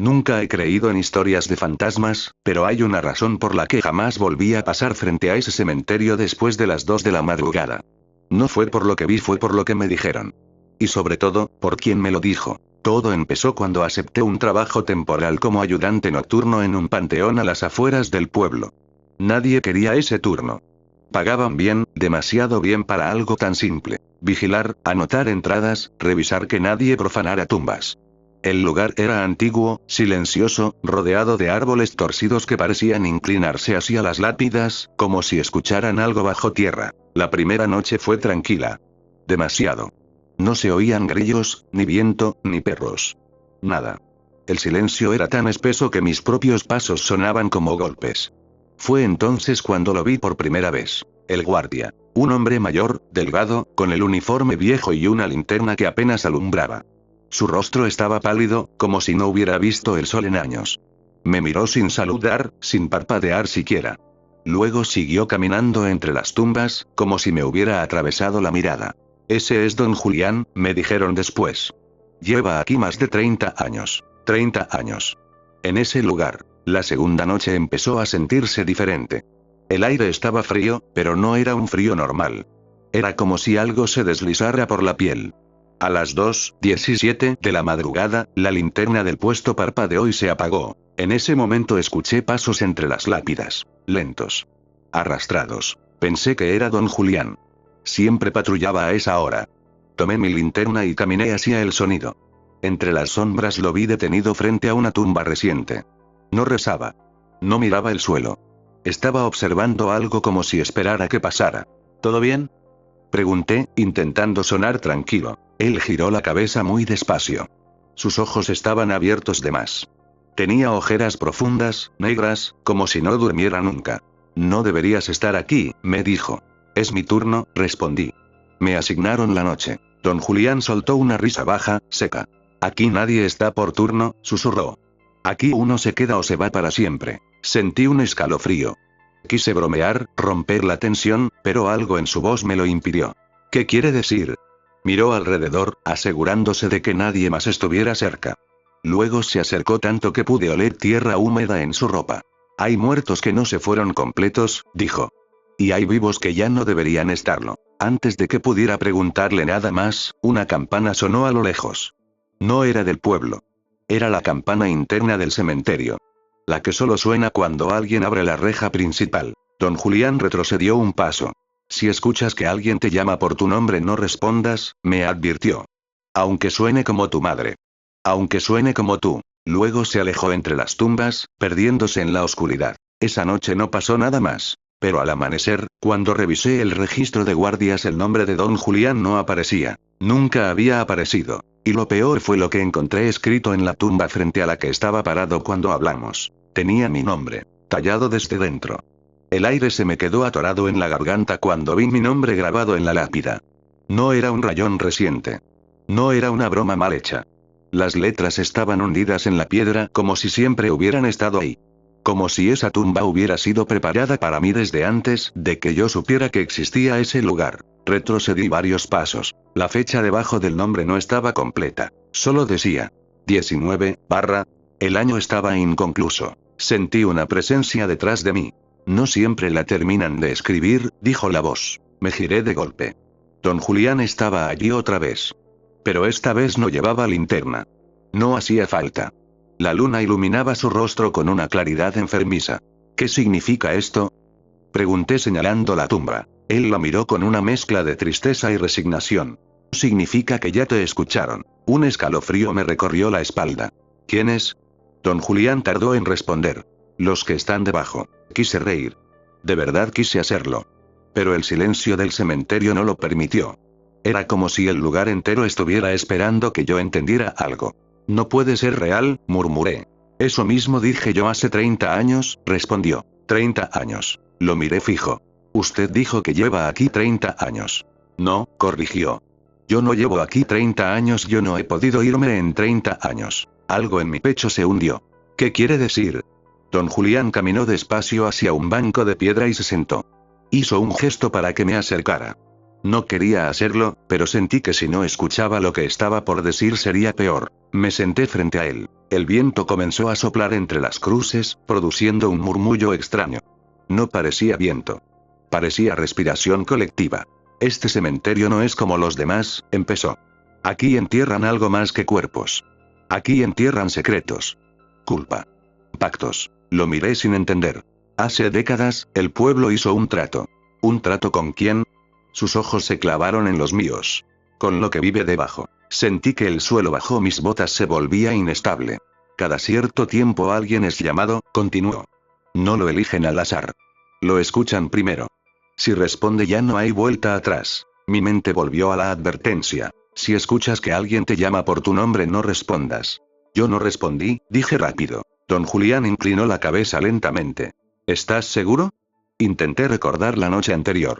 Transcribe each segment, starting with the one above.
Nunca he creído en historias de fantasmas, pero hay una razón por la que jamás volví a pasar frente a ese cementerio después de las 2 de la madrugada. No fue por lo que vi, fue por lo que me dijeron. Y sobre todo, por quien me lo dijo. Todo empezó cuando acepté un trabajo temporal como ayudante nocturno en un panteón a las afueras del pueblo. Nadie quería ese turno. Pagaban bien, demasiado bien para algo tan simple. Vigilar, anotar entradas, revisar que nadie profanara tumbas. El lugar era antiguo, silencioso, rodeado de árboles torcidos que parecían inclinarse hacia las lápidas, como si escucharan algo bajo tierra. La primera noche fue tranquila. Demasiado. No se oían grillos, ni viento, ni perros. Nada. El silencio era tan espeso que mis propios pasos sonaban como golpes. Fue entonces cuando lo vi por primera vez. El guardia. Un hombre mayor, delgado, con el uniforme viejo y una linterna que apenas alumbraba. Su rostro estaba pálido, como si no hubiera visto el sol en años. Me miró sin saludar, sin parpadear siquiera. Luego siguió caminando entre las tumbas, como si me hubiera atravesado la mirada. Ese es don Julián, me dijeron después. Lleva aquí más de 30 años. 30 años. En ese lugar. La segunda noche empezó a sentirse diferente. El aire estaba frío, pero no era un frío normal. Era como si algo se deslizara por la piel. A las 2:17 de la madrugada, la linterna del puesto parpadeó y se apagó. En ese momento escuché pasos entre las lápidas. Lentos. Arrastrados. Pensé que era don Julián. Siempre patrullaba a esa hora. Tomé mi linterna y caminé hacia el sonido. Entre las sombras lo vi detenido frente a una tumba reciente. No rezaba. No miraba el suelo. Estaba observando algo como si esperara que pasara. ¿Todo bien?, pregunté, intentando sonar tranquilo. Él giró la cabeza muy despacio. Sus ojos estaban abiertos de más. Tenía ojeras profundas, negras, como si no durmiera nunca. No deberías estar aquí, me dijo. Es mi turno, respondí. Me asignaron la noche. Don Julián soltó una risa baja, seca. Aquí nadie está por turno, susurró. Aquí uno se queda o se va para siempre. Sentí un escalofrío. Quise bromear, romper la tensión, pero algo en su voz me lo impidió. ¿Qué quiere decir? Miró alrededor, asegurándose de que nadie más estuviera cerca. Luego se acercó tanto que pude oler tierra húmeda en su ropa. Hay muertos que no se fueron completos, dijo. Y hay vivos que ya no deberían estarlo. Antes de que pudiera preguntarle nada más, una campana sonó a lo lejos. No era del pueblo. Era la campana interna del cementerio. La que solo suena cuando alguien abre la reja principal. Don Julián retrocedió un paso. Si escuchas que alguien te llama por tu nombre, no respondas, me advirtió. Aunque suene como tu madre. Aunque suene como tú. Luego se alejó entre las tumbas, perdiéndose en la oscuridad. Esa noche no pasó nada más. Pero al amanecer, cuando revisé el registro de guardias, el nombre de don Julián no aparecía. Nunca había aparecido. Y lo peor fue lo que encontré escrito en la tumba frente a la que estaba parado cuando hablamos. Tenía mi nombre, tallado desde dentro. El aire se me quedó atorado en la garganta cuando vi mi nombre grabado en la lápida. No era un rayón reciente. No era una broma mal hecha. Las letras estaban hundidas en la piedra como si siempre hubieran estado ahí. Como si esa tumba hubiera sido preparada para mí desde antes de que yo supiera que existía ese lugar. Retrocedí varios pasos. La fecha debajo del nombre no estaba completa. Solo decía 19, el año estaba inconcluso. Sentí una presencia detrás de mí. No siempre la terminan de escribir, dijo la voz. Me giré de golpe. Don Julián estaba allí otra vez. Pero esta vez no llevaba linterna. No hacía falta. La luna iluminaba su rostro con una claridad enfermiza. ¿Qué significa esto?, pregunté señalando la tumba. Él la miró con una mezcla de tristeza y resignación. Significa que ya te escucharon. Un escalofrío me recorrió la espalda. ¿Quiénes? Don Julián tardó en responder. Los que están debajo. Quise reír. De verdad quise hacerlo. Pero el silencio del cementerio no lo permitió. Era como si el lugar entero estuviera esperando que yo entendiera algo. No puede ser real, murmuré. Eso mismo dije yo hace 30 años, respondió. 30 años. Lo miré fijo. Usted dijo que lleva aquí 30 años. No, corrigió. Yo no llevo aquí 30 años, yo no he podido irme en 30 años. Algo en mi pecho se hundió. ¿Qué quiere decir? Don Julián caminó despacio hacia un banco de piedra y se sentó. Hizo un gesto para que me acercara. No quería hacerlo, pero sentí que si no escuchaba lo que estaba por decir sería peor. Me senté frente a él. El viento comenzó a soplar entre las cruces, produciendo un murmullo extraño. No parecía viento. Parecía respiración colectiva. Este cementerio no es como los demás, empezó. Aquí entierran algo más que cuerpos. Aquí entierran secretos. Culpa. Pactos. Lo miré sin entender. Hace décadas, el pueblo hizo un trato. ¿Un trato con quién? Sus ojos se clavaron en los míos. Con lo que vive debajo. Sentí que el suelo bajo mis botas se volvía inestable. Cada cierto tiempo alguien es llamado, continuó. No lo eligen al azar. Lo escuchan primero. Si responde ya no hay vuelta atrás. Mi mente volvió a la advertencia. Si escuchas que alguien te llama por tu nombre no respondas. Yo no respondí, dije rápido. Don Julián inclinó la cabeza lentamente. ¿Estás seguro? Intenté recordar la noche anterior.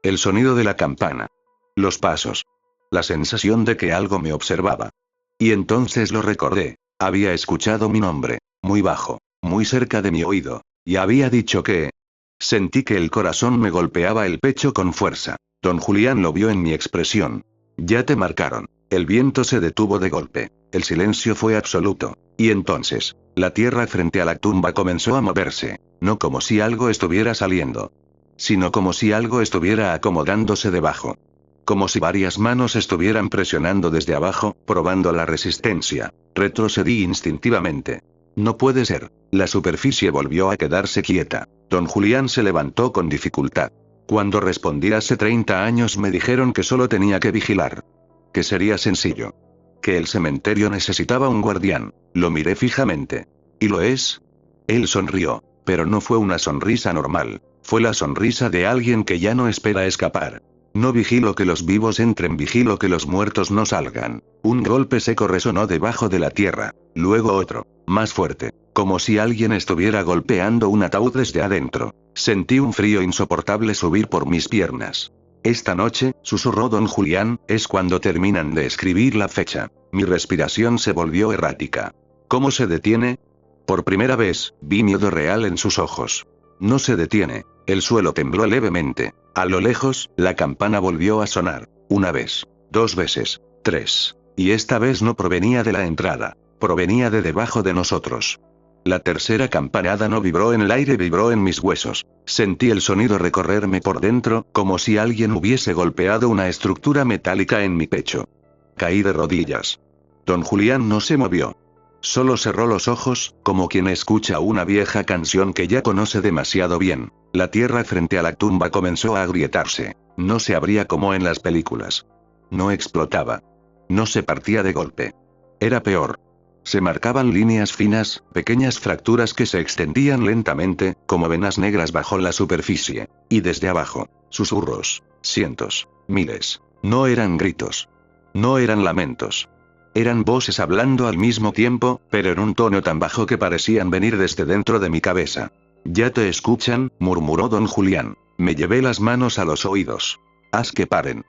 El sonido de la campana. Los pasos. La sensación de que algo me observaba. Y entonces lo recordé. Había escuchado mi nombre. Muy bajo. Muy cerca de mi oído. Y había dicho que... Sentí que el corazón me golpeaba el pecho con fuerza. Don Julián lo vio en mi expresión. Ya te marcaron. El viento se detuvo de golpe. El silencio fue absoluto. Y entonces, la tierra frente a la tumba comenzó a moverse. No como si algo estuviera saliendo. Sino como si algo estuviera acomodándose debajo. Como si varias manos estuvieran presionando desde abajo, probando la resistencia. Retrocedí instintivamente. No puede ser. La superficie volvió a quedarse quieta. Don Julián se levantó con dificultad. Cuando respondí hace 30 años me dijeron que solo tenía que vigilar. Que sería sencillo. Que el cementerio necesitaba un guardián. Lo miré fijamente. ¿Y lo es? Él sonrió. Pero no fue una sonrisa normal. Fue la sonrisa de alguien que ya no espera escapar. No vigilo que los vivos entren, vigilo que los muertos no salgan. Un golpe seco resonó debajo de la tierra. Luego otro, más fuerte. Como si alguien estuviera golpeando un ataúd desde adentro. Sentí un frío insoportable subir por mis piernas. Esta noche, susurró don Julián, es cuando terminan de escribir la fecha. Mi respiración se volvió errática. ¿Cómo se detiene? Por primera vez, vi miedo real en sus ojos. No se detiene. El suelo tembló levemente. A lo lejos, la campana volvió a sonar. Una vez. 2 veces. 3. Y esta vez no provenía de la entrada. Provenía de debajo de nosotros. La tercera campanada no vibró en el aire, vibró en mis huesos. Sentí el sonido recorrerme por dentro, como si alguien hubiese golpeado una estructura metálica en mi pecho. Caí de rodillas. Don Julián no se movió. Solo cerró los ojos, como quien escucha una vieja canción que ya conoce demasiado bien. La tierra frente a la tumba comenzó a agrietarse. No se abría como en las películas. No explotaba. No se partía de golpe. Era peor. Se marcaban líneas finas, pequeñas fracturas que se extendían lentamente, como venas negras bajo la superficie. Y desde abajo, susurros, cientos, miles. No eran gritos. No eran lamentos. Eran voces hablando al mismo tiempo, pero en un tono tan bajo que parecían venir desde dentro de mi cabeza. Ya te escuchan, murmuró don Julián. Me llevé las manos a los oídos. Haz que paren.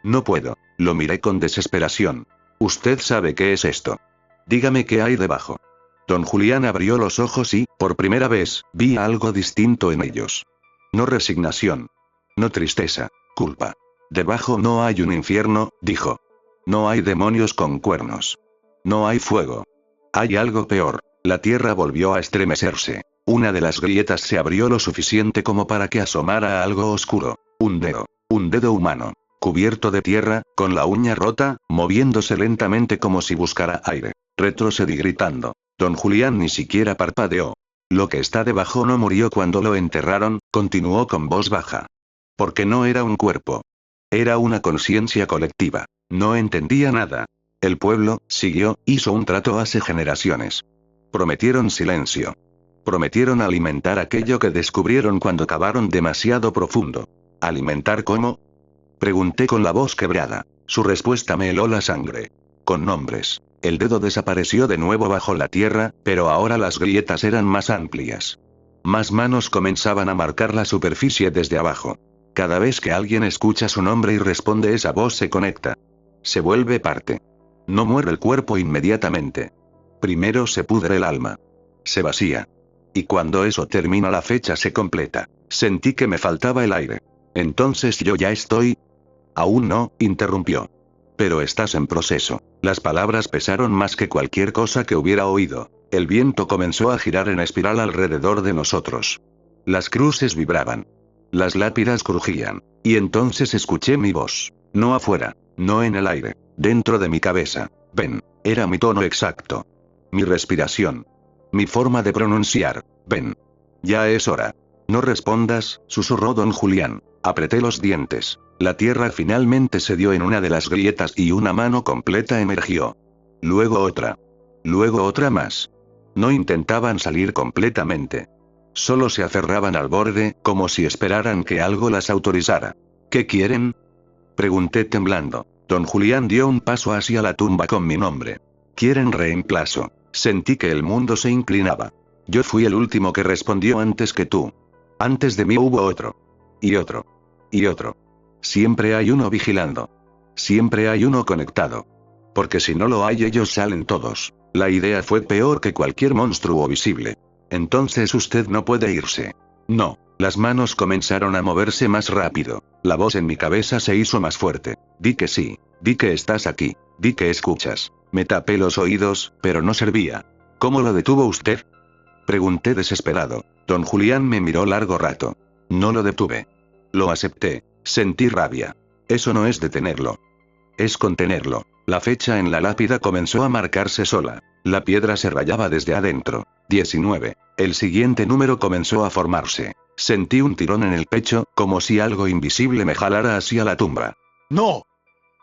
No puedo. Lo miré con desesperación. Usted sabe qué es esto. Dígame qué hay debajo. Don Julián abrió los ojos y, por primera vez, vi algo distinto en ellos. No resignación. No tristeza. Culpa. Debajo no hay un infierno, dijo. No hay demonios con cuernos. No hay fuego. Hay algo peor. La tierra volvió a estremecerse. Una de las grietas se abrió lo suficiente como para que asomara algo oscuro. Un dedo. Un dedo humano. Cubierto de tierra, con la uña rota, moviéndose lentamente como si buscara aire. Retrocedí gritando. Don Julián ni siquiera parpadeó. Lo que está debajo no murió cuando lo enterraron, continuó con voz baja. Porque no era un cuerpo. Era una conciencia colectiva. No entendía nada. El pueblo, siguió, hizo un trato hace generaciones. Prometieron silencio. Prometieron alimentar aquello que descubrieron cuando cavaron demasiado profundo. ¿Alimentar cómo? Pregunté con la voz quebrada. Su respuesta me heló la sangre. Con nombres. El dedo desapareció de nuevo bajo la tierra, pero ahora las grietas eran más amplias. Más manos comenzaban a marcar la superficie desde abajo. Cada vez que alguien escucha su nombre y responde, esa voz se conecta. Se vuelve parte. No muere el cuerpo inmediatamente. Primero se pudre el alma. Se vacía. Y cuando eso termina la fecha se completa. Sentí que me faltaba el aire. Entonces yo ya estoy... Aún no, interrumpió. Pero estás en proceso. Las palabras pesaron más que cualquier cosa que hubiera oído. El viento comenzó a girar en espiral alrededor de nosotros. Las cruces vibraban. Las lápidas crujían. Y entonces escuché mi voz. No afuera, no en el aire, dentro de mi cabeza. Ven, era mi tono exacto. Mi respiración. Mi forma de pronunciar. Ven. Ya es hora. No respondas, susurró don Julián. Apreté los dientes. La tierra finalmente cedió en una de las grietas y una mano completa emergió. Luego otra. Luego otra más. No intentaban salir completamente. Solo se aferraban al borde, como si esperaran que algo las autorizara. ¿Qué quieren? Pregunté temblando. Don Julián dio un paso hacia la tumba con mi nombre. Quieren reemplazo. Sentí que el mundo se inclinaba. Yo fui el último que respondió antes que tú. Antes de mí hubo otro. Y otro. Y otro. Siempre hay uno vigilando. Siempre hay uno conectado. Porque si no lo hay ellos salen todos. La idea fue peor que cualquier monstruo visible. Entonces usted no puede irse. No. Las manos comenzaron a moverse más rápido. La voz en mi cabeza se hizo más fuerte. Di que sí. Di que estás aquí. Di que escuchas. Me tapé los oídos, pero no servía. ¿Cómo lo detuvo usted? Pregunté desesperado. Don Julián me miró largo rato. No lo detuve. Lo acepté. Sentí rabia. Eso no es detenerlo. Es contenerlo. La fecha en la lápida comenzó a marcarse sola. La piedra se rayaba desde adentro. 19. El siguiente número comenzó a formarse. Sentí un tirón en el pecho, como si algo invisible me jalara hacia la tumba. ¡No!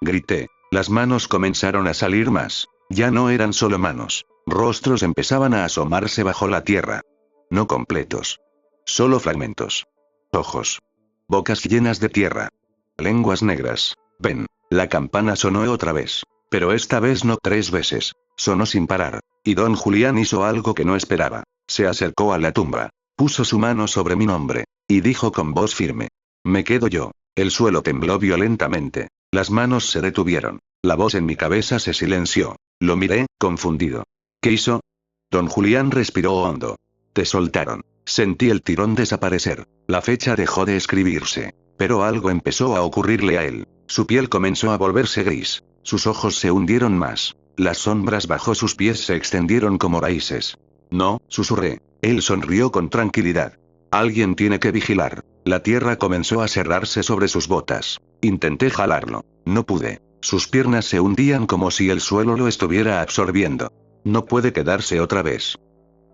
Grité. Las manos comenzaron a salir más. Ya no eran solo manos. Rostros empezaban a asomarse bajo la tierra. No completos. Solo fragmentos. Ojos. Bocas llenas de tierra. Lenguas negras. Ven. La campana sonó otra vez. Pero esta vez no 3 veces. Sonó sin parar. Y don Julián hizo algo que no esperaba. Se acercó a la tumba. Puso su mano sobre mi nombre. Y dijo con voz firme. Me quedo yo. El suelo tembló violentamente. Las manos se detuvieron. La voz en mi cabeza se silenció. Lo miré, confundido. ¿Qué hizo? Don Julián respiró hondo. Te soltaron. Sentí el tirón desaparecer. La fecha dejó de escribirse. Pero algo empezó a ocurrirle a él. Su piel comenzó a volverse gris. Sus ojos se hundieron más. Las sombras bajo sus pies se extendieron como raíces. No, susurré. Él sonrió con tranquilidad. Alguien tiene que vigilar. La tierra comenzó a cerrarse sobre sus botas. Intenté jalarlo. No pude. Sus piernas se hundían como si el suelo lo estuviera absorbiendo. No puede quedarse otra vez.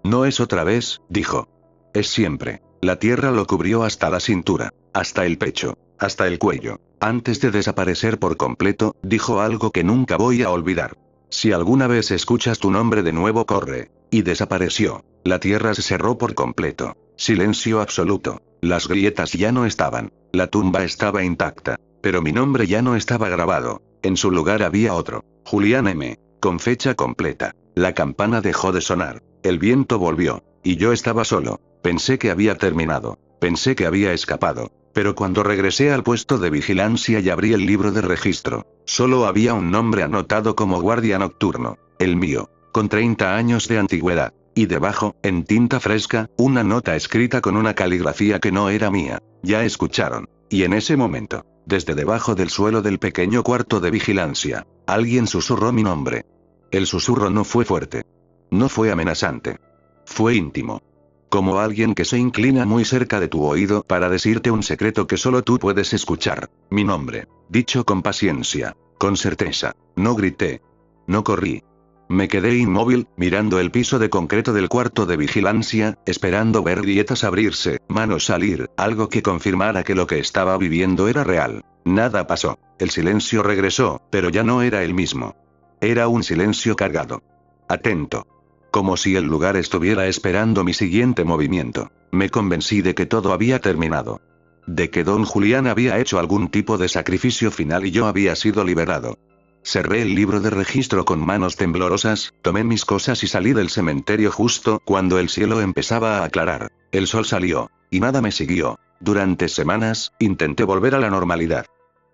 No es otra vez, dijo. Es siempre. La tierra lo cubrió hasta la cintura, hasta el pecho, hasta el cuello. Antes de desaparecer por completo, dijo algo que nunca voy a olvidar. Si alguna vez escuchas tu nombre de nuevo, corre. Y desapareció. La tierra se cerró por completo. Silencio absoluto. Las grietas ya no estaban. La tumba estaba intacta. Pero mi nombre ya no estaba grabado. En su lugar había otro. Julián M. Con fecha completa. La campana dejó de sonar. El viento volvió. Y yo estaba solo. Pensé que había terminado. Pensé que había escapado. Pero cuando regresé al puesto de vigilancia y abrí el libro de registro, solo había un nombre anotado como guardia nocturno. El mío. Con 30 años de antigüedad. Y debajo, en tinta fresca, una nota escrita con una caligrafía que no era mía. Ya escucharon. Y en ese momento, desde debajo del suelo del pequeño cuarto de vigilancia, alguien susurró mi nombre. El susurro no fue fuerte. No fue amenazante. Fue íntimo. Como alguien que se inclina muy cerca de tu oído para decirte un secreto que solo tú puedes escuchar. Mi nombre. Dicho con paciencia. Con certeza. No grité. No corrí. Me quedé inmóvil, mirando el piso de concreto del cuarto de vigilancia, esperando ver grietas abrirse, manos salir, algo que confirmara que lo que estaba viviendo era real. Nada pasó. El silencio regresó, pero ya no era el mismo. Era un silencio cargado. Atento. Como si el lugar estuviera esperando mi siguiente movimiento. Me convencí de que todo había terminado. De que don Julián había hecho algún tipo de sacrificio final y yo había sido liberado. Cerré el libro de registro con manos temblorosas, tomé mis cosas y salí del cementerio justo cuando el cielo empezaba a aclarar. El sol salió. Y nada me siguió. Durante semanas, intenté volver a la normalidad.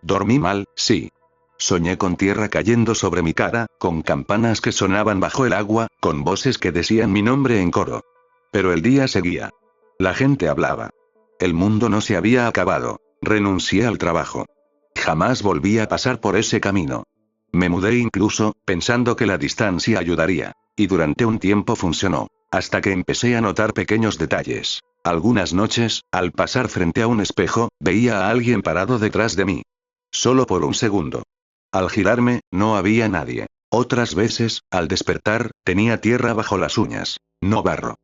Dormí mal, sí. Soñé con tierra cayendo sobre mi cara, con campanas que sonaban bajo el agua, con voces que decían mi nombre en coro. Pero el día seguía. La gente hablaba. El mundo no se había acabado. Renuncié al trabajo. Jamás volví a pasar por ese camino. Me mudé incluso, pensando que la distancia ayudaría. Y durante un tiempo funcionó. Hasta que empecé a notar pequeños detalles. Algunas noches, al pasar frente a un espejo, veía a alguien parado detrás de mí. Solo por un segundo. Al girarme, no había nadie. Otras veces, al despertar, tenía tierra bajo las uñas. No barro.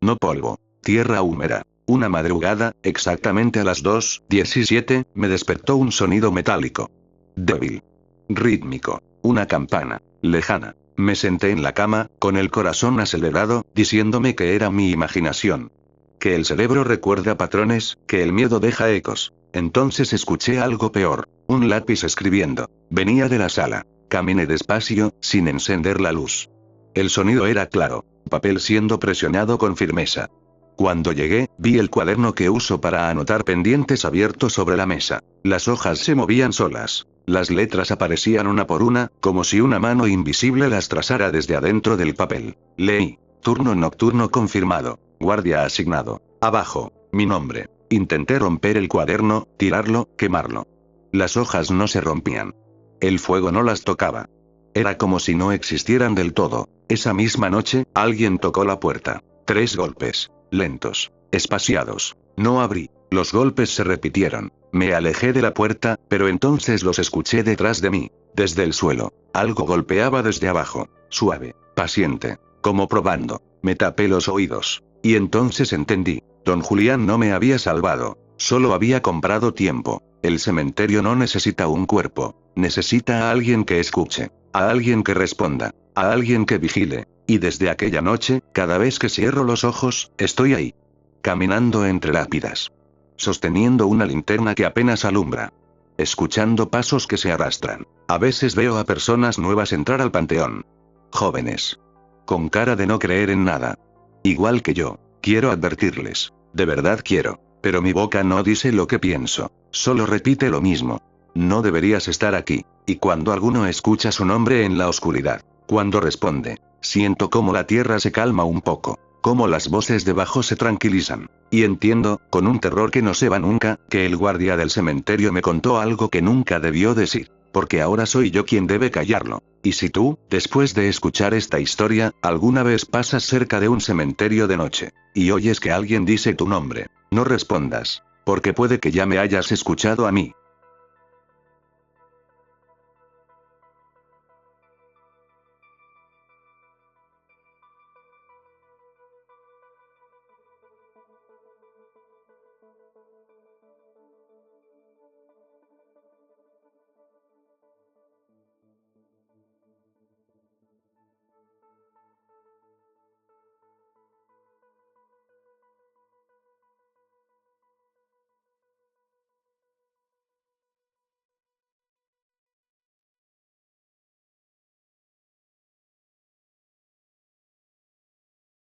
No polvo. Tierra húmeda. Una madrugada, exactamente a las 2:17, me despertó un sonido metálico. Débil. Rítmico. Una campana. Lejana. Me senté en la cama, con el corazón acelerado, diciéndome que era mi imaginación. Que el cerebro recuerda patrones, que el miedo deja ecos. Entonces escuché algo peor. Un lápiz escribiendo. Venía de la sala. Caminé despacio, sin encender la luz. El sonido era claro. Papel siendo presionado con firmeza. Cuando llegué, vi el cuaderno que uso para anotar pendientes abierto sobre la mesa. Las hojas se movían solas. Las letras aparecían una por una, como si una mano invisible las trazara desde adentro del papel. Leí. Turno nocturno confirmado. Guardia asignado. Abajo. Mi nombre. Intenté romper el cuaderno, tirarlo, quemarlo. Las hojas no se rompían. El fuego no las tocaba. Era como si no existieran del todo. Esa misma noche, alguien tocó la puerta. 3 golpes. Lentos. Espaciados. No abrí. Los golpes se repitieron. Me alejé de la puerta, pero entonces los escuché detrás de mí. Desde el suelo. Algo golpeaba desde abajo. Suave. Paciente. Como probando. Me tapé los oídos. Y entonces entendí. Don Julián no me había salvado. Solo había comprado tiempo. El cementerio no necesita un cuerpo. Necesita a alguien que escuche. A alguien que responda. A alguien que vigile. Y desde aquella noche, cada vez que cierro los ojos, estoy ahí. Caminando entre lápidas. Sosteniendo una linterna que apenas alumbra. Escuchando pasos que se arrastran. A veces veo a personas nuevas entrar al panteón. Jóvenes. Con cara de no creer en nada. Igual que yo. Quiero advertirles. De verdad quiero. Pero mi boca no dice lo que pienso. Solo repite lo mismo. No deberías estar aquí. Y cuando alguno escucha su nombre en la oscuridad. Cuando responde. Siento cómo la tierra se calma un poco. Cómo las voces debajo se tranquilizan. Y entiendo, con un terror que no se va nunca, que el guardia del cementerio me contó algo que nunca debió decir. Porque ahora soy yo quien debe callarlo. Y si tú, después de escuchar esta historia, alguna vez pasas cerca de un cementerio de noche, y oyes que alguien dice tu nombre, no respondas. Porque puede que ya me hayas escuchado a mí.